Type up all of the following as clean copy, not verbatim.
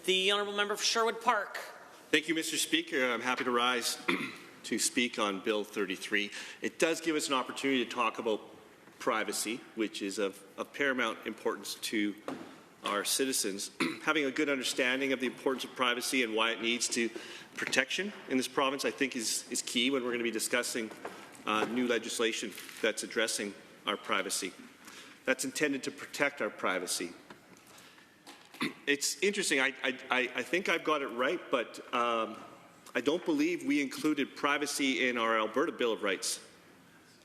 The honourable member for Sherwood Park. Thank you, Mr. Speaker. I'm happy to rise to speak on Bill 33. It does give us an opportunity to talk about privacy, which is of paramount importance to our citizens. Having a good understanding of the importance of privacy and why it needs to protection in this province, I think, is key when we're going to be discussing new legislation that's addressing our privacy, that's intended to protect our privacy. It's interesting. I think I've got it right, but I don't believe we included privacy in our Alberta Bill of Rights,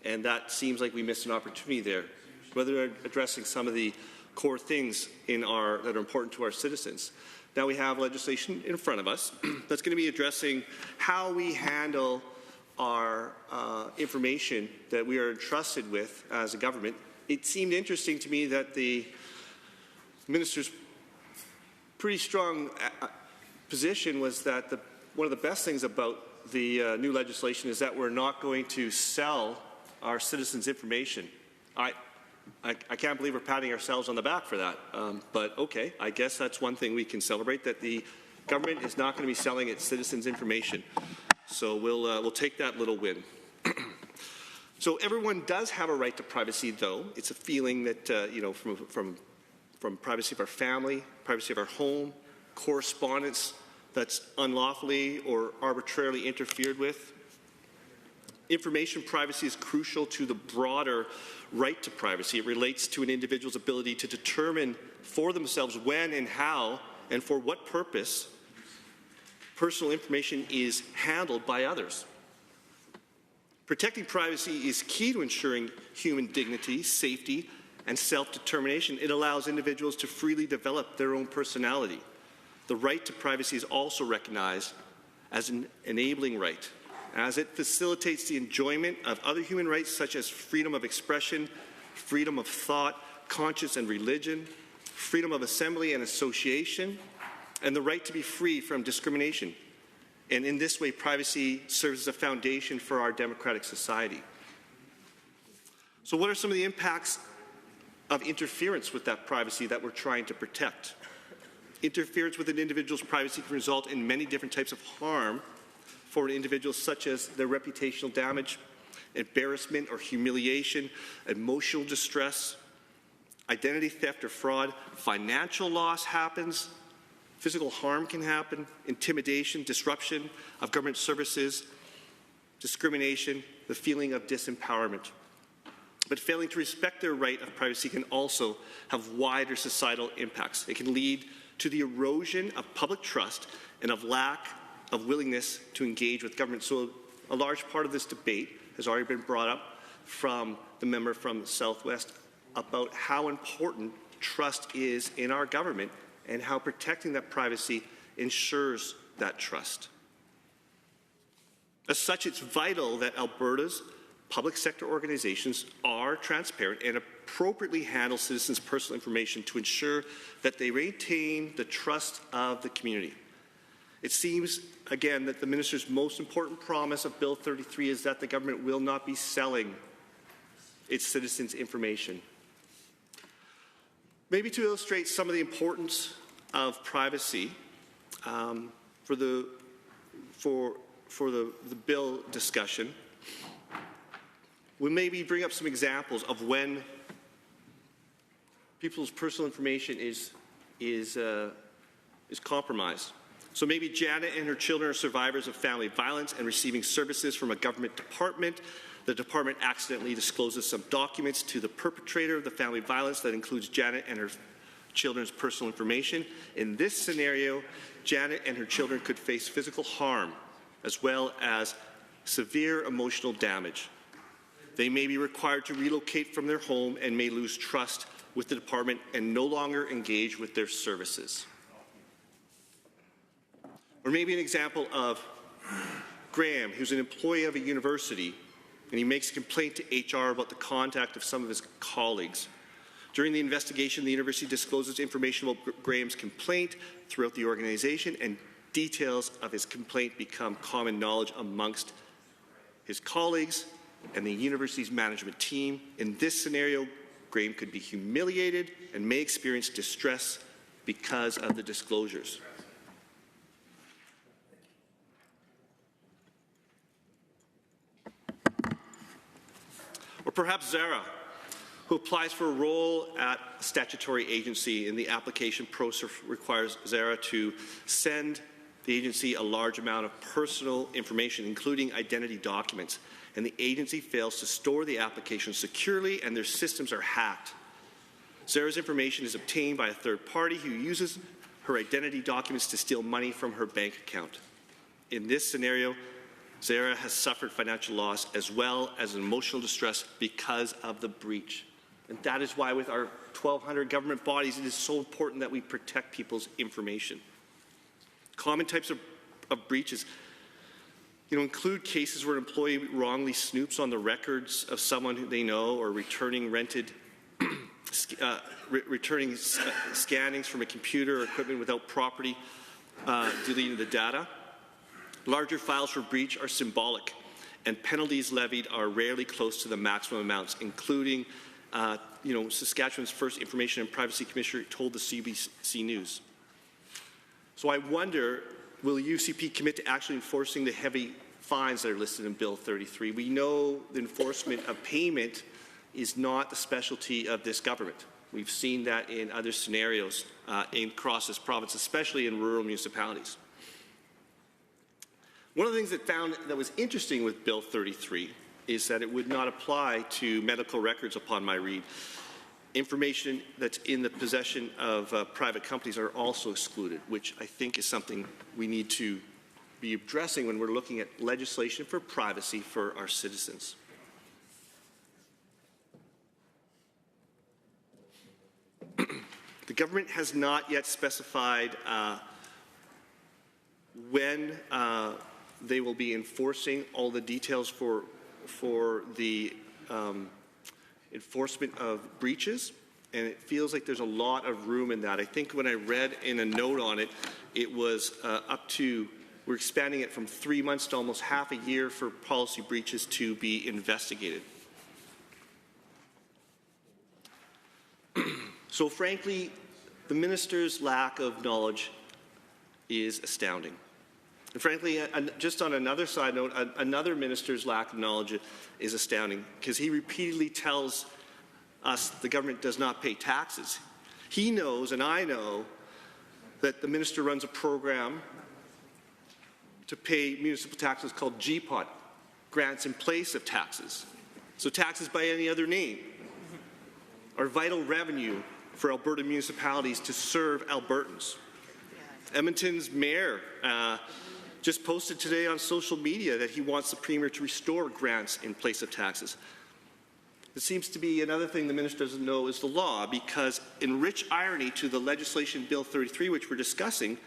and that seems like we missed an opportunity there, whether addressing some of the core things that are important to our citizens. Now we have legislation in front of us that's going to be addressing how we handle our information that we are entrusted with as a government. It seemed interesting to me that the minister's pretty strong position was that one of the best things about the new legislation is that we're not going to sell our citizens' information. I can't believe we're patting ourselves on the back for that, but okay, I guess that's one thing we can celebrate, that the government is not going to be selling its citizens' information. So we'll take that little win. So everyone does have a right to privacy, though. It's a feeling that, from privacy of our family, privacy of our home, correspondence that's unlawfully or arbitrarily interfered with. Information privacy is crucial to the broader right to privacy. It relates to an individual's ability to determine for themselves when and how and for what purpose personal information is handled by others. Protecting privacy is key to ensuring human dignity, safety, and self-determination. It allows individuals to freely develop their own personality. The right to privacy is also recognized as an enabling right, as it facilitates the enjoyment of other human rights such as freedom of expression, freedom of thought, conscience and religion, freedom of assembly and association, and the right to be free from discrimination. And in this way, privacy serves as a foundation for our democratic society. So what are some of the impacts of interference with that privacy that we're trying to protect? Interference with an individual's privacy can result in many different types of harm for an individual, such as their reputational damage, embarrassment or humiliation, emotional distress, identity theft or fraud, financial loss happens, physical harm can happen, intimidation, disruption of government services, discrimination, the feeling of disempowerment. But failing to respect their right of privacy can also have wider societal impacts. It can lead to the erosion of public trust and of lack of willingness to engage with government. So a large part of this debate has already been brought up from the member from the Southwest about how important trust is in our government and how protecting that privacy ensures that trust. As such, it's vital that Alberta's public sector organizations are transparent and appropriately handle citizens' personal information to ensure that they retain the trust of the community. It seems, again, that the minister's most important promise of Bill 33 is that the government will not be selling its citizens' information. Maybe to illustrate some of the importance of privacy for the bill discussion, we maybe bring up some examples of when people's personal information is compromised. So maybe Janet and her children are survivors of family violence and receiving services from a government department. The department accidentally discloses some documents to the perpetrator of the family violence that includes Janet and her children's personal information. In this scenario, Janet and her children could face physical harm as well as severe emotional damage. They may be required to relocate from their home and may lose trust with the department and no longer engage with their services. Or maybe an example of Graham, who's an employee of a university, and he makes a complaint to HR about the conduct of some of his colleagues. During the investigation, the university discloses information about Graham's complaint throughout the organization, and details of his complaint become common knowledge amongst his colleagues and the university's management team. In this scenario, Graham could be humiliated and may experience distress because of the disclosures. Or perhaps Zara, who applies for a role at a statutory agency, and the application process requires Zara to send the agency a large amount of personal information, including identity documents, and the agency fails to store the application securely and their systems are hacked. Zara's information is obtained by a third party who uses her identity documents to steal money from her bank account. In this scenario, Zara has suffered financial loss as well as emotional distress because of the breach. And that is why with our 1,200 government bodies, it is so important that we protect people's information. Common types of breaches include cases where an employee wrongly snoops on the records of someone who they know, or returning scannings from a computer or equipment without property deleting the data. Larger files for breach are symbolic, and penalties levied are rarely close to the maximum amounts, including Saskatchewan's first Information and Privacy Commissioner told the CBC News. So I wonder, will UCP commit to actually enforcing the heavy fines that are listed in Bill 33? We know the enforcement of payment is not the specialty of this government. We've seen that in other scenarios across this province, especially in rural municipalities. One of the things that was interesting with Bill 33 is that it would not apply to medical records upon my read. Information that's in the possession of private companies are also excluded, which I think is something we need to be addressing when we're looking at legislation for privacy for our citizens. The government has not yet specified when they will be enforcing all the details for the enforcement of breaches, and it feels like there's a lot of room in that. I think when I read in a note on it, it was we're expanding it from 3 months to almost half a year for policy breaches to be investigated. So frankly, the minister's lack of knowledge is astounding. And frankly, just on another side note, another minister's lack of knowledge is astounding, because he repeatedly tells us the government does not pay taxes. He knows, and I know, that the minister runs a program to pay municipal taxes called GPOT, grants in place of taxes. So taxes by any other name are vital revenue for Alberta municipalities to serve Albertans. Edmonton's mayor just posted today on social media that he wants the Premier to restore grants in place of taxes. It seems to be another thing the minister doesn't know is the law, because in rich irony to the legislation Bill 33, which we're discussing,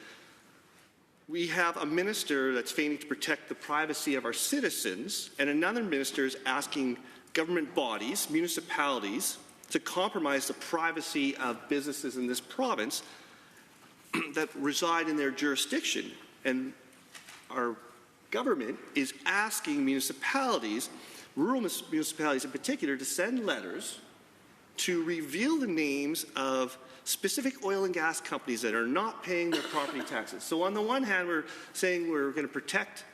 we have a minister that's feigning to protect the privacy of our citizens, and another minister is asking government bodies, municipalities, to compromise the privacy of businesses in this province that reside in their jurisdiction. And our government is asking municipalities, rural municipalities in particular, to send letters to reveal the names of specific oil and gas companies that are not paying their property taxes. So on the one hand, we're saying we're going to protect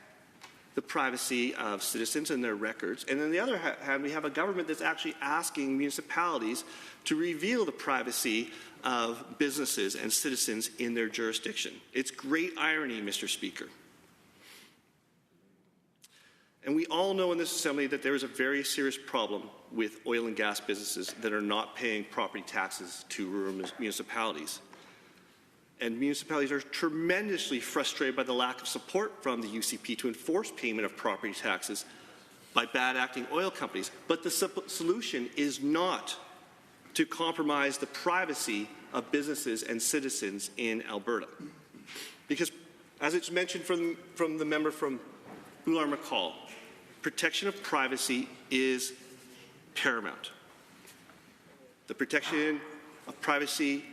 the privacy of citizens and their records, and on the other hand, we have a government that's actually asking municipalities to reveal the privacy of businesses and citizens in their jurisdiction. It's great irony, Mr. Speaker. And we all know in this Assembly that there is a very serious problem with oil and gas businesses that are not paying property taxes to rural municipalities. And municipalities are tremendously frustrated by the lack of support from the UCP to enforce payment of property taxes by bad-acting oil companies. But the solution is not to compromise the privacy of businesses and citizens in Alberta. Because, as it's mentioned from the member from Boular-McCall, protection of privacy is paramount. The protection of privacy,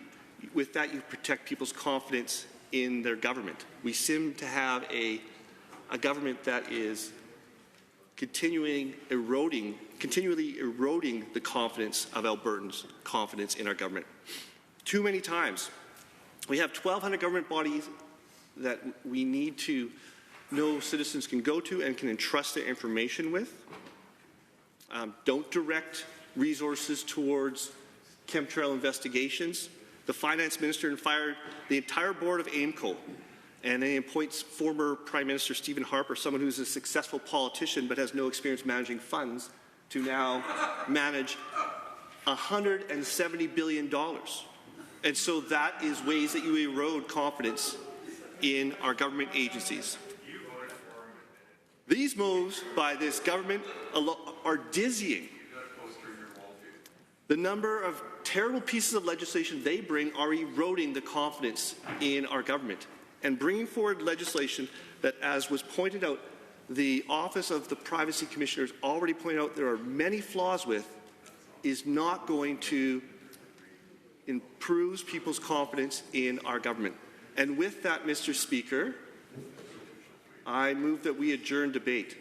with that you protect people's confidence in their government. We seem to have a government that is continually eroding the confidence of Albertans' confidence in our government. Too many times. We have 1,200 government bodies that we need to know citizens can go to and can entrust their information with. don't direct resources towards chemtrail investigations. The finance minister fired the entire board of AIMCO, and then appoints former Prime Minister Stephen Harper, someone who's a successful politician but has no experience managing funds, to now manage $170 billion. And so that is ways that you erode confidence in our government agencies. These moves by this government are dizzying. The number of terrible pieces of legislation they bring are eroding the confidence in our government. And bringing forward legislation that, as was pointed out, the Office of the Privacy Commissioner has already pointed out there are many flaws with, is not going to improve people's confidence in our government. And with that, Mr. Speaker, I move that we adjourn debate.